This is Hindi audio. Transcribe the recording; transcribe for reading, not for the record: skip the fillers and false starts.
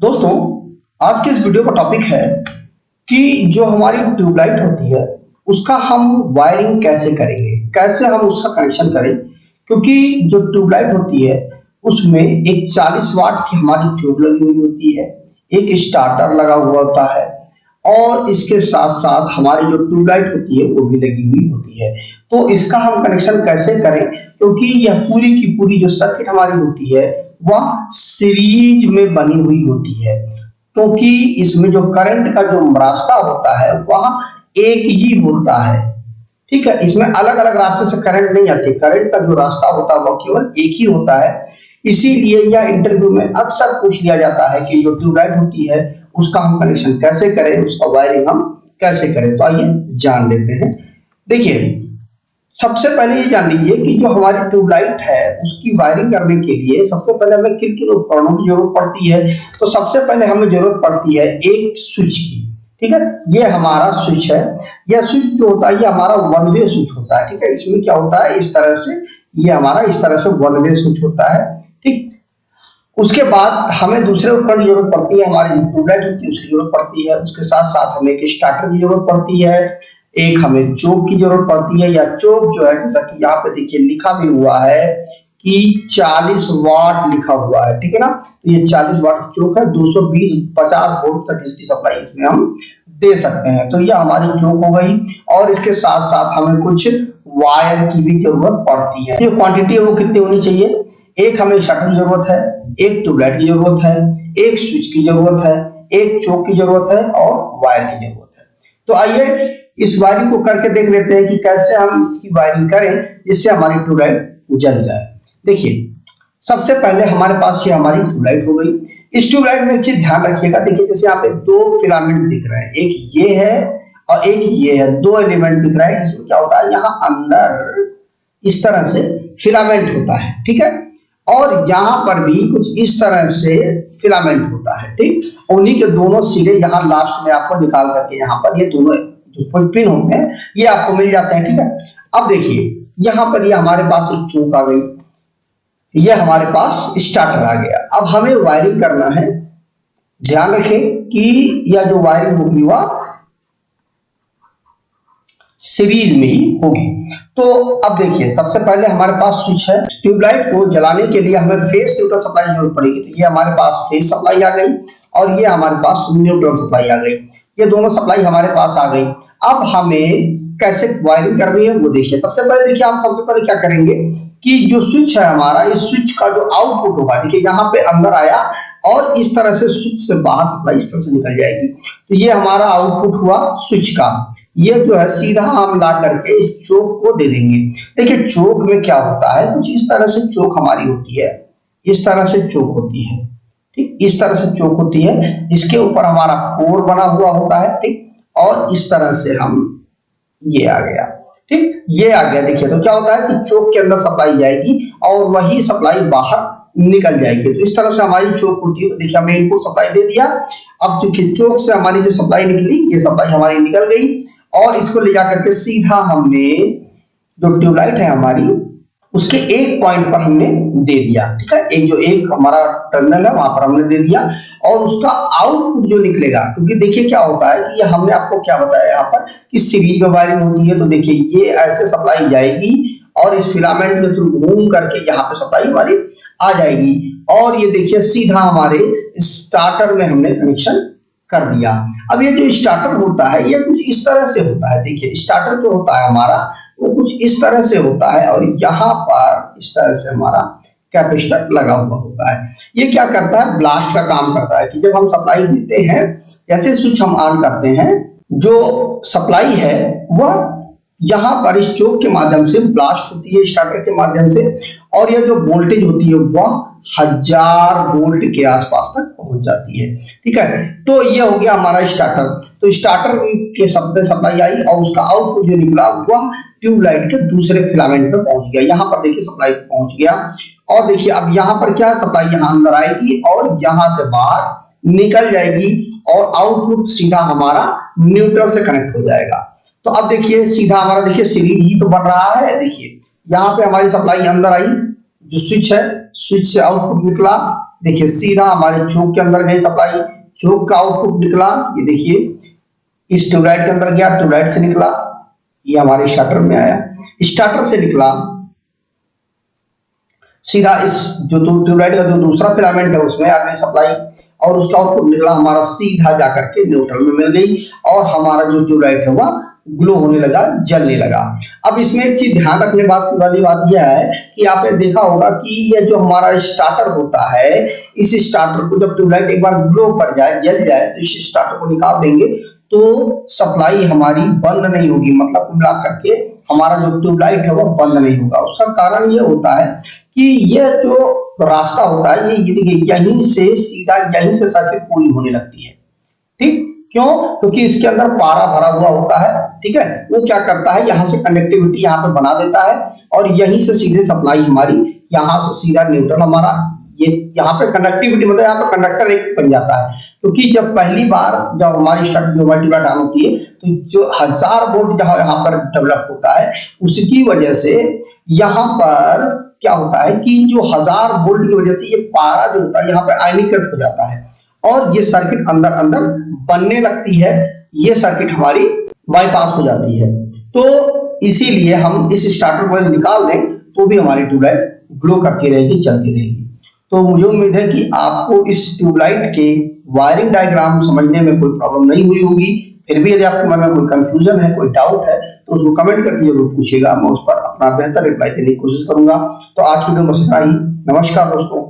दोस्तों, आज के इस वीडियो का टॉपिक है कि जो हमारी ट्यूबलाइट होती है उसका हम वायरिंग कैसे करेंगे, कैसे हम उसका कनेक्शन करें। क्योंकि जो ट्यूबलाइट होती है उसमें एक 40 वाट की हमारी ट्यूब लगी हुई होती है, एक स्टार्टर लगा हुआ होता है और इसके साथ साथ हमारी जो ट्यूबलाइट होती है वो भी लगी हुई होती है। तो इसका हम कनेक्शन कैसे करें, क्योंकि यह पूरी की पूरी जो सर्किट हमारी होती है वह सीरीज में बनी हुई होती है। क्योंकि इसमें जो करंट का जो रास्ता होता है वह एक ही होता है। ठीक है, इसमें अलग अलग रास्ते से करंट नहीं आते, करंट का जो रास्ता होता है वह केवल एक ही होता है। इसीलिए यह इंटरव्यू में अक्सर पूछ लिया जाता है कि जो ट्यूबलाइट होती है उसका हम कनेक्शन कैसे करें, उसका वायरिंग हम कैसे करें। तो आइए जान लेते हैं। देखिए, सबसे पहले ये जान लीजिए कि जो हमारी ट्यूबलाइट है उसकी वायरिंग करने के लिए सबसे पहले हमें किन किन उपकरणों की जरूरत पड़ती है। तो सबसे पहले हमें जरूरत पड़ती है एक स्विच की। ठीक है, ये हमारा स्विच है। यह स्विच जो होता है ये हमारा वन वे स्विच होता है। ठीक है, इसमें क्या होता है, इस तरह से ये हमारा इस तरह से वन वे स्विच होता है। ठीक, उसके बाद हमें दूसरे उपकरण की जरूरत पड़ती है, हमारी ट्यूबलाइट होती है उसकी जरूरत पड़ती है। उसके साथ साथ हमें एक स्टार्टर की जरूरत पड़ती है, एक हमें चोक की जरूरत पड़ती है। या चोक जो है, जैसा कि यहाँ पे देखिए लिखा भी हुआ है कि 40 वाट लिखा हुआ है। ठीक है ना, तो ये 40 वाट की चोक है, 220-50 वोल्ट तक इसकी सप्लाई इसमें हम दे सकते हैं। तो यह हमारी चोक हो गई। और इसके साथ साथ हमें कुछ वायर की भी जरूरत पड़ती है। जो क्वांटिटी है वो कितनी होनी चाहिए, एक हमें स्टार्टर की जरूरत है, एक ट्यूबलाइट की जरूरत है, एक स्विच की जरूरत है, एक चोक की जरूरत है और वायर की जरूरत है। तो आइए इस वायरिंग को करके देख लेते हैं कि कैसे हम इसकी वायरिंग करें जिससे हमारी ट्यूबलाइट जल जाए। देखिए, सबसे पहले हमारे पास ये हमारी ट्यूबलाइट हो गई। इस ट्यूबलाइट में एक चीज ध्यान रखिएगा। देखिए, जैसे यहाँ पे दो फिलामेंट दिख रहे हैं, एक ये है और एक ये है, दो एलिमेंट दिख रहा है। इसमें क्या होता है, यहाँ अंदर इस तरह से फिलामेंट होता है। ठीक है, और यहाँ पर भी कुछ इस तरह से फिलामेंट होता है। ठीक, उन्हीं के दोनों सिरे यहाँ लास्ट में आपको निकाल करके यहाँ पर ये दोनों जो पिन होते हैं ये आपको मिल जाते हैं। ठीक है, अब देखिए यहाँ पर ये हमारे पास एक चोक आ गई, ये हमारे पास स्टार्टर आ गया। अब हमें वायरिंग करना है। ध्यान रखें कि यह जो वायरिंग होगी वह सीरीज में ही होगी। तो अब देखिए, सबसे पहले हमारे पास स्विच है। ट्यूबलाइट को जलाने के लिए हमें फेस न्यूट्रल सप्लाई की जरूरत पड़ेगी। तो ये हमारे पास फेस सप्लाई आ गई और ये हमारे पास न्यूट्रल सप्लाई आ गई। ये दोनों सप्लाई हमारे पास आ गई। अब हमें कैसे वायरिंग करनी है वो देखिए। सबसे पहले देखिए, हम सबसे पहले क्या करेंगे कि जो स्विच है हमारा, इस स्विच का जो आउटपुट होगा, देखिए यहाँ पे अंदर आया और इस तरह से स्विच से बाहर सप्लाई इस तरह से निकल जाएगी। तो ये हमारा आउटपुट हुआ स्विच का। ये जो है सीधा हम ला करके इस चोक को दे देंगे। देखिए, चोक में क्या होता है, कुछ इस तरह से चोक हमारी होती है, इस तरह से चोक होती है। ठीक, इस तरह से चोक होती है। इसके ऊपर हमारा कोर बना हुआ होता है। ठीक, और इस तरह से हम ये आ गया। ठीक, ये आ गया। देखिए, तो क्या होता है कि चोक के अंदर सप्लाई जाएगी और वही सप्लाई बाहर निकल जाएगी। तो इस तरह से हमारी चोक होती है। तो देखिए, हमने इनपुट सप्लाई दे दिया। अब देखिए, चोक से हमारी जो सप्लाई निकली, ये सप्लाई हमारी निकल गई और इसको ले जाकर के सीधा हमने जो ट्यूबलाइट है हमारी उसके एक पॉइंट पर हमने दे दिया। ठीक है, एक जो एक हमारा टर्मिनल है वहां पर हमने दे दिया और उसका आउटपुट जो निकलेगा, क्योंकि देखिए क्या होता है कि ये हमने आपको क्या बताया यहाँ पर कि सीरीज में वायरिंग होती है। तो देखिए, ये ऐसे सप्लाई जाएगी और इस फिलामेंट के थ्रू घूम करके यहाँ पे सप्लाई हमारी आ जाएगी और ये देखिए सीधा हमारे स्टार्टर में हमने कनेक्शन कर दिया। अब ये जो स्टार्टर होता है ये कुछ इस तरह से होता है। देखिए, स्टार्टर जो होता है हमारा वो कुछ इस तरह से होता है और यहाँ पर इस तरह से हमारा कैपेसिटर लगा हुआ होता है। ये क्या करता है, ब्लास्ट का काम करता है कि जब हम सप्लाई देते हैं, जैसे स्विच हम ऑन करते हैं, जो सप्लाई है वह यहाँ पर इस चोक के माध्यम से ब्लास्ट होती है, स्टार्टर के माध्यम से, और यह जो वोल्टेज होती है वह 1000 वोल्ट के आसपास तक पहुंच जाती है। ठीक है, तो ये हो गया हमारा स्टार्टर। तो स्टार्टर के सप्लाई आई और उसका आउटपुट जो निकला वह ट्यूबलाइट के दूसरे फिलामेंट पे पहुंच गया। यहाँ पर देखिए सप्लाई पहुंच गया और देखिए अब यहाँ पर क्या सप्लाई यहाँ अंदर आएगी और यहाँ से बाहर निकल जाएगी और आउटपुट सीधा हमारा न्यूट्रल से कनेक्ट हो जाएगा। तो अब देखिए सीधा हमारा देखिए सीरीज ही तो बन रहा है। देखिए यहाँ पे हमारी सप्लाई अंदर आई, जो स्विच है, स्विच से आउटपुट निकला, देखिए सीधा हमारे चोक के अंदर गई सप्लाई, चोक का आउटपुट निकला, ये देखिए इस ट्यूबलाइट के अंदर गया, ट्यूबलाइट से निकला, ये हमारे स्टार्टर में आया, स्टार्टर से निकला सीधा इस जो ट्यूबलाइट का जो दूसरा फिलामेंट है उसमें आ गई सप्लाई, और उसका आउटपुट निकला हमारा सीधा जाकर के न्यूट्रल में मिल गई, और हमारा जो ट्यूबलाइट है वह ग्लो होने लगा, जलने लगा। अब इसमें एक चीज ध्यान रखने वाली बात यह है कि आपने देखा होगा कि यह जो हमारा स्टार्टर होता है, इस स्टार्टर को जब ट्यूबलाइट एक बार ग्लो कर जाए, जल जाए, तो इस स्टार्टर को निकाल देंगे तो सप्लाई हमारी बंद नहीं होगी, मतलब मिला करके हमारा जो ट्यूबलाइट है वो बंद नहीं होगा। उसका कारण ये होता है कि यह जो रास्ता होता है ये यहीं से सीधा यहीं से सर्किट पूरी होने लगती है। ठीक, क्यों? क्योंकि इसके अंदर पारा भरा हुआ होता है, ठीक है, वो क्या करता है यहाँ से कंडक्टिविटी यहाँ पे बना देता है, और यहीं से सीधे सप्लाई हमारी यहाँ से सीधा न्यूट्रल हमारा, ये यहाँ पे कंडक्टिविटी मतलब यहाँ पे कंडक्टर एक बन जाता है। क्योंकि जब पहली बार जब हमारी स्टार्ट जो मल्टीप्लाइड ऑन होती है तो जो 1000 वोल्ट जहां यहाँ पर डेवलप होता है, उसकी वजह से यहाँ पर क्या होता है कि जो 1000 वोल्ट की वजह से ये पारा जो होता है यहाँ पर आयनीकृत हो जाता है, और ये सर्किट अंदर अंदर बनने लगती है, ये सर्किट हमारी बाईपास हो जाती है। तो इसीलिए हम इस स्टार्टर को निकाल दें तो भी हमारी ट्यूबलाइट ग्लो करती रहेगी, चलती रहेगी। तो मुझे उम्मीद है कि आपको इस ट्यूबलाइट के वायरिंग डायग्राम समझने में कोई प्रॉब्लम नहीं हुई होगी। फिर भी यदि आपके मन में कोई कंफ्यूजन है, कोई डाउट है, तो उसको कमेंट करके जरूर पूछिएगा, मैं उस पर अपना बेहतर रिप्लाई देने की कोशिश करूंगा। तो आज वीडियो में बस इतना ही। नमस्कार दोस्तों।